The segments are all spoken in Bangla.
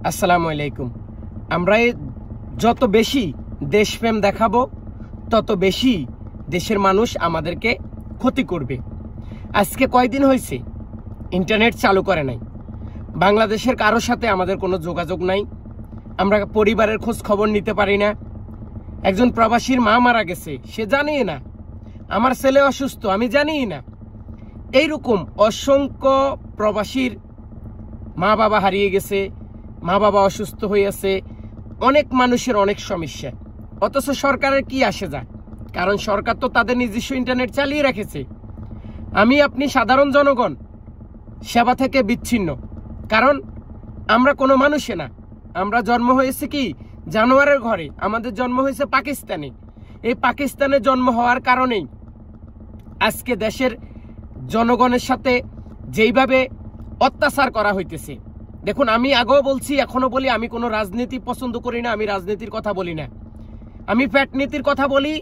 আসসালামু আলাইকুম। আমরা যত বেশি দেশপ্রেম দেখাবো তত বেশি দেশের মানুষ আমাদেরকে ক্ষতি করবে। আজকে কয়দিন হয়েছে ইন্টারনেট চালু করে নাই, বাংলাদেশের কারোর সাথে আমাদের কোনো যোগাযোগ নাই, আমরা পরিবারের খোঁজ খবর নিতে পারি না। একজন প্রবাসীর মা মারা গেছে, সে জানি না। আমার ছেলে অসুস্থ, আমি জানি না। এইরকম অসংখ্য প্রবাসীর মা বাবা হারিয়ে গেছে, মা বাবা অসুস্থ হয়ে আছে, অনেক মানুষের অনেক সমস্যা। অথচ সরকারের কি আসে যায়? কারণ সরকার তো তাদের নিজস্ব ইন্টারনেট চালিয়ে রেখেছে। আমি আপনি সাধারণ জনগণ সেবা থেকে বিচ্ছিন্ন। কারণ আমরা কোনো মানুষে না, আমরা জন্ম হয়েছে কি জানোয়ারের ঘরে, আমাদের জন্ম হয়েছে পাকিস্তানে। এই পাকিস্তানে জন্ম হওয়ার কারণেই আজকে দেশের জনগণের সাথে যেইভাবে অত্যাচার করা হইতেছে। দেখুন, আমি আগেও বলছি, এখনো বলি, আমি কোনো রাজনীতি পছন্দ করি না, আমি রাজনীতির কথা বলি না। আমি প্যাটনীতির কথা বলি,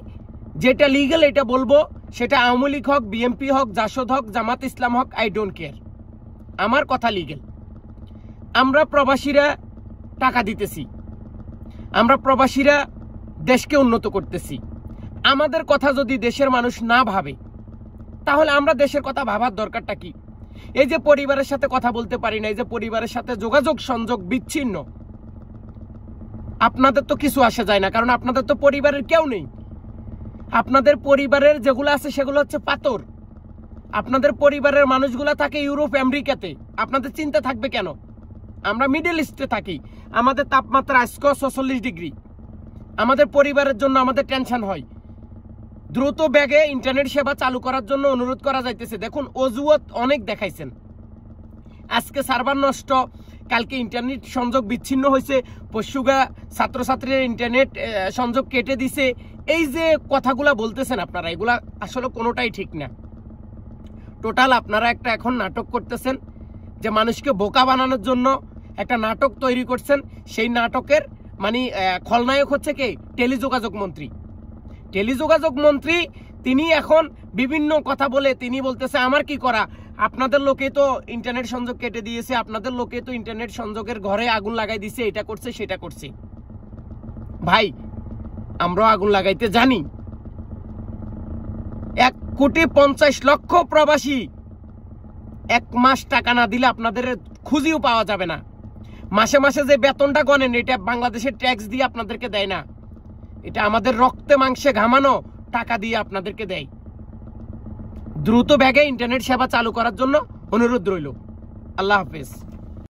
যেটা লিগ্যাল এটা বলবো, সেটা আওয়ামী লীগ হোক, বিএনপি হোক, জাসদ হোক, জামাত ইসলাম হোক, আই ডোন্ট কেয়ার। আমার কথা লিগ্যাল। আমরা প্রবাসীরা টাকা দিতেছি, আমরা প্রবাসীরা দেশকে উন্নত করতেছি। আমাদের কথা যদি দেশের মানুষ না ভাবে, তাহলে আমরা দেশের কথা ভাবার দরকারটা কি? এই যে পরিবারের সাথে কথা বলতে পারি না, এই যে পরিবারের সাথে যোগাযোগ সংযোগ বিচ্ছিন্ন, আপনাদের তো কিছু আসে যায় না, কারণ আপনাদের তো পরিবারের কেউ নেই। আপনাদের পরিবারের যেগুলো আছে সেগুলো হচ্ছে পাথর। আপনাদের পরিবারের মানুষগুলো থাকে ইউরোপ আমেরিকাতে, আপনাদের চিন্তা থাকবে কেন? আমরা মিডল ইস্টে থাকি, আমাদের তাপমাত্রা আজকে 46 ডিগ্রি। আমাদের পরিবারের জন্য আমাদের টেনশন হয়। দ্রুত ব্যাগে ইন্টারনেট সেবা চালু করার জন্য অনুরোধ করা যাইতেছে। দেখুন, অজুহাত অনেক দেখাইছেন। আজকে সার্ভার নষ্ট, কালকে ইন্টারনেট সংযোগ বিচ্ছিন্ন হয়েছে, পরশুগা ছাত্রছাত্রীর ইন্টারনেট সংযোগ কেটে দিছে। এই যে কথাগুলা বলতেছেন আপনারা, এগুলা আসলে কোনোটাই ঠিক না। টোটাল আপনারা একটা এখন নাটক করতেছেন, যে মানুষকে বোকা বানানোর জন্য একটা নাটক তৈরি করছেন। সেই নাটকের মানে খলনায়ক হচ্ছে কে? টেলিযোগাযোগ মন্ত্রী। টেলিযোগাযোগ মন্ত্রী তিনি এখন বিভিন্ন কথা বলে তিনি বলতেছে আমার কি করা, আপনাদের লোকে তো ইন্টারনেট সংযোগ কেটে দিয়েছে, আপনাদের লোকে তো ইন্টারনেট সংযোগের ঘরে আগুন লাগাই দিছে, এটা করছে সেটা করছে। ভাই, আমরাও আগুন লাগাইতে জানি। 1,50,00,000 প্রবাসী 1 মাস টাকা না দিলে আপনাদের খুঁজিও পাওয়া যাবে না। মাসে মাসে যে বেতনটা গণেন, এটা বাংলাদেশের ট্যাক্স দিয়ে আপনাদেরকে দেয় না, এটা আমাদের রক্তে মাংসে ঘামানো টাকা দিয়ে আপনাদেরকে দেয়। দ্রুত ব্যাগে ইন্টারনেট সেবা চালু করার জন্য অনুরোধ রইল। আল্লাহ হাফেজ।